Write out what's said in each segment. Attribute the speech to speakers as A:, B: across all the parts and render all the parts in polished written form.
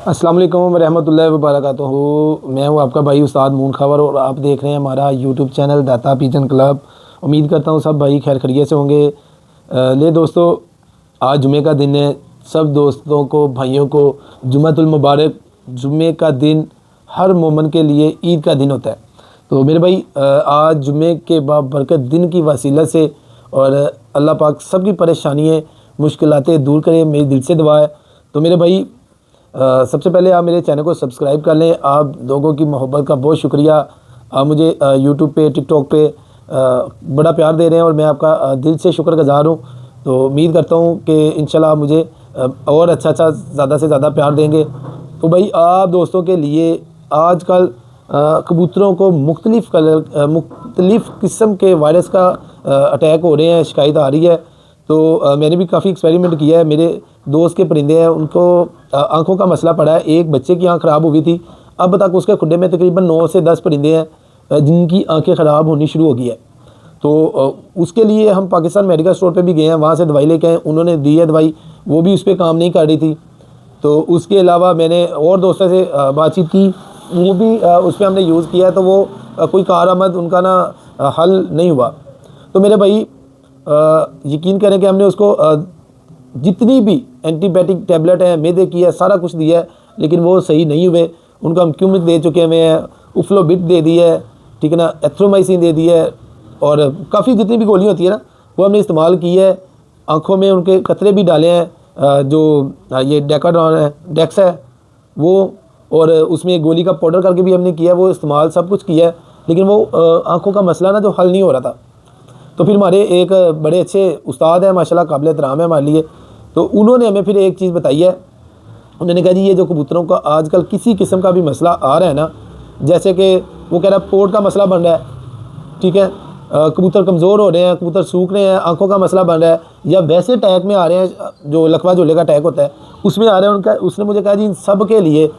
A: अस्सलाम वालेकुम रहमतुल्लाहि व बरकातुहू। मैं हूँ आपका भाई उस्ताद मून खबर और आप देख रहे हैं हमारा यूट्यूब चैनल दाता पिजन क्लब। उम्मीद करता हूँ सब भाई खैर खैरियत से होंगे। ले दोस्तों, आज जुमे का दिन है। सब दोस्तों को भाइयों को जुम्मतुल मुबारक। जुमे का दिन हर मोमिन के लिए ईद का दिन होता है। तो मेरे भाई आज जुमे के बरकत दिन की वसीला से और अल्लाह पाक सबकी परेशानियाँ मुश्किलातें दूर करे, मेरी दिल से दुआ है। तो मेरे भाई सबसे पहले आप मेरे चैनल को सब्सक्राइब कर लें। आप लोगों की मोहब्बत का बहुत शुक्रिया। आप मुझे यूट्यूब पे टिकटॉक पे बड़ा प्यार दे रहे हैं और मैं आपका दिल से शुक्रगुजार हूँ। तो उम्मीद करता हूँ कि इंशाल्लाह आप मुझे और अच्छा ज़्यादा से ज़्यादा प्यार देंगे। तो भाई आप दोस्तों के लिए आजकल कबूतरों को मुख्तलिफ़ किस्म के वायरस का अटैक हो रहे हैं, शिकायत आ रही है। तो मैंने भी काफ़ी एक्सपेरिमेंट किया है। मेरे दोस्त के परिंदे हैं, उनको आंखों का मसला पड़ा है। एक बच्चे की आंख ख़राब हुई थी, अब तक उसके खुड्डे में तकरीबन 9 से 10 परिंदे हैं जिनकी आंखें ख़राब होनी शुरू हो गई है। तो उसके लिए हम पाकिस्तान मेडिकल स्टोर पे भी गए हैं, वहाँ से दवाई लेके आए। उन्होंने दी है दवाई, वो भी उस पर काम नहीं कर रही थी। तो उसके अलावा मैंने और दोस्तों से बातचीत की, वो भी उस पर हमने यूज़ किया है, तो वो कोई कारआमद उनका ना हल नहीं हुआ। तो मेरे भाई यकीन करें कि हमने उसको जितनी भी एंटीबायोटिक टैबलेट है, मैदे की है, सारा कुछ दिया है, लेकिन वो सही नहीं हुए। उनको हम क्यूमिक दे चुके हैं, उफ्लोबिट दे दी है, ठीक है ना, एथ्रोमाइसिन दे दी है, और काफ़ी जितनी भी गोली होती है ना वो हमने इस्तेमाल की है। आँखों में उनके कतरे भी डाले हैं, जो ये डेकाडॉन है, डेक्स है वो, और उसमें एक गोली का पाउडर करके भी हमने किया, वो इस्तेमाल सब कुछ किया है, लेकिन वो आँखों का मसला ना जो हल नहीं हो रहा था। तो फिर हमारे एक बड़े अच्छे उस्ताद हैं, माशाल्लाह काबिल एहतराम है हमारे लिए। तो उन्होंने हमें फिर एक चीज़ बताई है। उन्होंने कहा जी ये जो कबूतरों का आजकल किसी किस्म का भी मसला आ रहा है ना, जैसे कि वो कह रहा है पोर्ट का मसला बन रहा है, ठीक है, कबूतर कमज़ोर हो रहे हैं, कबूतर सूख रहे हैं, आंखों का मसला बन रहा है, या वैसे टैग में आ रहे हैं जो लकवा झोले का टैग होता है उसमें आ रहे हैं उनका। उसने मुझे कहा जी इन सब के लिए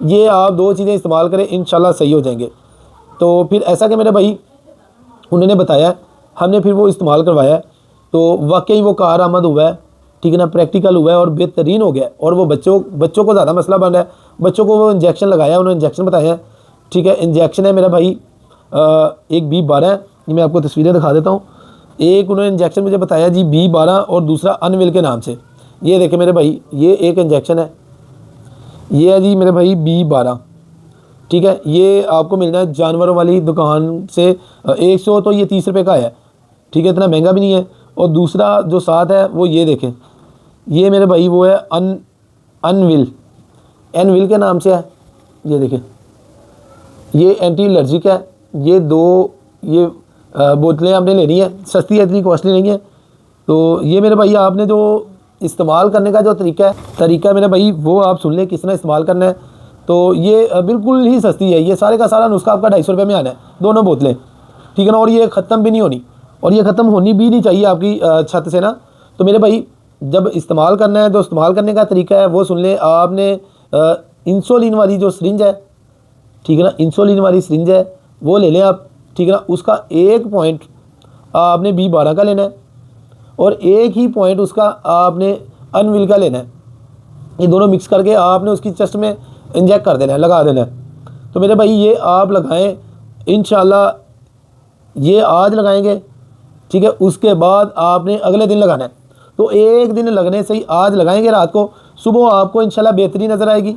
A: ये आप 2 चीज़ें इस्तेमाल करें, इंशाल्लाह सही हो जाएंगे। तो फिर ऐसा कि मेरे भाई उन्होंने बताया, हमने फिर वो इस्तेमाल करवाया, तो वाकई वो कारआमद हुआ है, ठीक है ना, प्रैक्टिकल हुआ है और बेहतरीन हो गया। और वो बच्चों को ज़्यादा मसला बन रहा है। बच्चों को वो इंजेक्शन लगाया, उन्होंने इंजेक्शन बताया है, ठीक है। इंजेक्शन है मेरा भाई एक B12 है, ये मैं आपको तस्वीरें दिखा देता हूँ। एक उन्होंने इंजेक्शन मुझे बताया जी B12 और दूसरा अनविल के नाम से। ये देखें मेरे भाई, ये एक इंजेक्शन है, ये है जी मेरे भाई B12, ठीक है। ये आपको मिलना है जानवरों वाली दुकान से 100, तो ये 30 रुपये का है, ठीक है, इतना महंगा भी नहीं है। और दूसरा जो साथ है वो ये देखें, ये मेरे भाई वो है अनविल के नाम से है। ये देखें, ये एंटी एलर्जिक है। ये 2 ये बोतलें आपने लेनी है, सस्ती है, इतनी कॉस्टली नहीं है। तो ये मेरे भाई आपने जो इस्तेमाल करने का जो तरीका मेरे भाई वो आप सुन लें किस तरह इस्तेमाल करना है। तो ये बिल्कुल ही सस्ती है, ये सारे का सारा नुस्खा आपका 250 रुपये में आना है, दोनों बोतलें, ठीक है ना। और ये ख़त्म भी नहीं होनी, और ये ख़त्म होनी भी नहीं चाहिए आपकी छत से ना। तो मेरे भाई जब इस्तेमाल करना है तो इस्तेमाल करने का तरीका है वो सुन लें। आपने इंसुलिन वाली जो सिरिंज है, ठीक है ना, इंसुलिन वाली सिरिंज है वो ले लें आप, ठीक है ना। उसका 1 पॉइंट आपने B12 का लेना है और 1 ही पॉइंट उसका आपने अनविल का लेना है। ये दोनों मिक्स करके आपने उसकी चेस्ट में इंजेक्ट कर देना है, लगा देना है। तो मेरे भाई ये आप लगाएं इंशाल्लाह, ये आज लगाएंगे, ठीक है, उसके बाद आपने अगले दिन लगाना है। तो 1 दिन लगने से ही, आज लगाएंगे रात को, सुबह आपको इंशाल्लाह बेहतरी नज़र आएगी।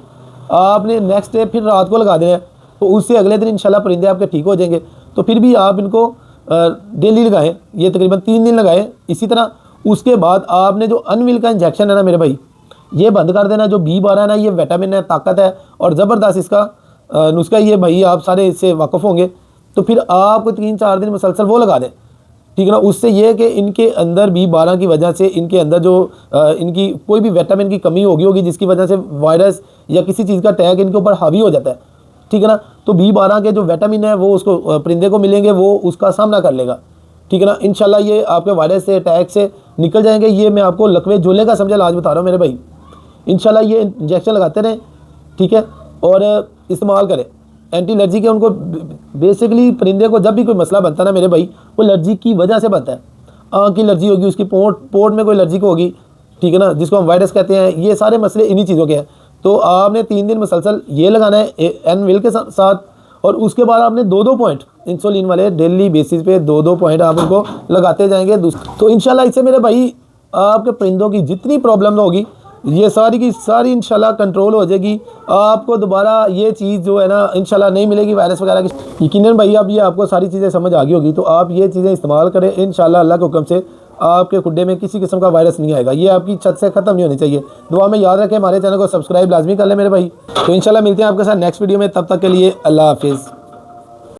A: आपने नेक्स्ट डे फिर रात को लगा देना है, तो उससे अगले दिन इंशाल्लाह परिंदे आपके ठीक हो जाएंगे। तो फिर भी आप इनको डेली लगाएं, ये तकरीबन 3 दिन लगाएं इसी तरह। उसके बाद आपने जो अनविल का इंजेक्शन है ना मेरे भाई, ये बंद कर देना। जो B12 है ना, ये विटामिन है, ताकत है और ज़बरदस्त इसका नुस्खा, ये भाई आप सारे इससे वाक़फ़ होंगे। तो फिर आपको 3-4 दिन मुसलसल वो लगा दें, ठीक है ना। उससे ये है कि इनके अंदर B12 की वजह से इनके अंदर जो इनकी कोई भी विटामिन की कमी होगी जिसकी वजह से वायरस या किसी चीज़ का टैग इनके ऊपर हावी हो जाता है, ठीक है ना। तो B12 के जो विटामिन है वो उसको परिंदे को मिलेंगे, वो उसका सामना कर लेगा, ठीक है ना। इंशाल्लाह ये आपके वायरस से टैग से निकल जाएंगे। ये मैं आपको लकवे झोले का समझा इलाज बता रहा हूँ मेरे भाई। इंशाल्लाह ये इंजेक्शन लगाते रहें, ठीक है, और इस्तेमाल करें। एंटी एलर्जी के उनको बेसिकली परिंदे को जब भी कोई मसला बनता है ना मेरे भाई, वो एलर्जी की वजह से बनता है। आँख की एलर्जी होगी, उसकी पोर्ट में कोई एलर्जी होगी, ठीक है ना, जिसको हम वायरस कहते हैं। ये सारे मसले इन्हीं चीज़ों के हैं। तो आपने 3 दिन मुसलसल ये लगाना है एनविल के साथ, और उसके बाद आपने 2-2 पॉइंट इंसुलिन वाले डेली बेसिस पे 2-2 पॉइंट आप उनको लगाते जाएंगे। तो इंशाल्लाह इससे मेरे भाई आपके परिंदों की जितनी प्रॉब्लम होगी ये सारी की सारी इंशाल्लाह कंट्रोल हो जाएगी। आपको दोबारा ये चीज़ जो है ना इंशाल्लाह नहीं मिलेगी, वायरस वगैरह की। यकीनन भाई अब ये आपको सारी चीज़ें समझ आ गई होगी, तो आप ये चीज़ें इस्तेमाल करें इंशाल्लाह अल्लाह के हुक्म से आपके खुड्डे में किसी किस्म का वायरस नहीं आएगा। ये आपकी छत से ख़त्म नहीं होनी चाहिए। दुआ में याद रखें, हमारे चैनल को सब्सक्राइब लाजमी कर लें मेरे भाई। तो इंशाल्लाह मिलते हैं आपके साथ नेक्स्ट वीडियो में, तब तक के लिए अल्लाह हाफिज़।